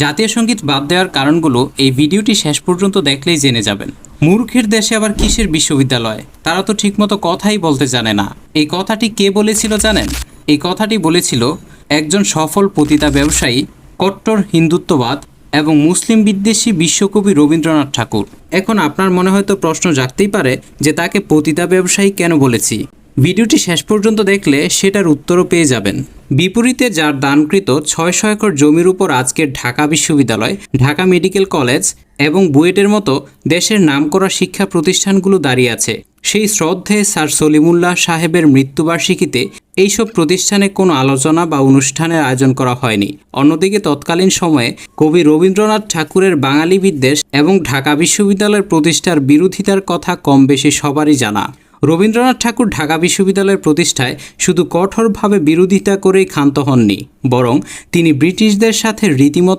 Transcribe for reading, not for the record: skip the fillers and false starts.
জাতীয় সঙ্গীত বাদ দেওয়ার কারণগুলো এই ভিডিওটি শেষ পর্যন্ত দেখলেই জেনে যাবেন। মূর্খের দেশে আবার কিসের বিশ্ববিদ্যালয়? তারা তো ঠিকমতো কথাই বলতে জানে না। এই কথাটি কে বলেছিল জানেন? এই কথাটি বলেছিল একজন সফল পতিতা ব্যবসায়ী, কট্টর হিন্দুত্ববাদ এবং মুসলিম বিদ্বেষী বিশ্বকবি রবীন্দ্রনাথ ঠাকুর। এখন আপনার মনে হয়তো প্রশ্ন জাগতেই পারে যে তাকে পতিতা ব্যবসায়ী কেন বলেছি। ভিডিওটি শেষ পর্যন্ত দেখলে সেটার উত্তরও পেয়ে যাবেন। বিপরীতে যার দানকৃত 600 একর জমির উপর আজকের ঢাকা বিশ্ববিদ্যালয়, ঢাকা মেডিকেল কলেজ এবং বুয়েটের মতো দেশের নামকরা শিক্ষা প্রতিষ্ঠানগুলো দাঁড়িয়ে আছে, সেই শ্রদ্ধেয় স্যার সলিমুল্লাহ সাহেবের মৃত্যুবার্ষিকীতে এইসব প্রতিষ্ঠানে কোনো আলোচনা বা অনুষ্ঠানের আয়োজন করা হয়নি। অন্যদিকে তৎকালীন সময়ে কবি রবীন্দ্রনাথ ঠাকুরের বাঙালি বিদ্বেষ এবং ঢাকা বিশ্ববিদ্যালয়ের প্রতিষ্ঠার বিরোধিতার কথা কম বেশি সবারই জানা। রবীন্দ্রনাথ ঠাকুর ঢাকা বিশ্ববিদ্যালয়ের প্রতিষ্ঠায় শুধু কঠোরভাবে বিরোধিতা করেই ক্ষান্ত হননি, বরং তিনি ব্রিটিশদের সাথে রীতিমতো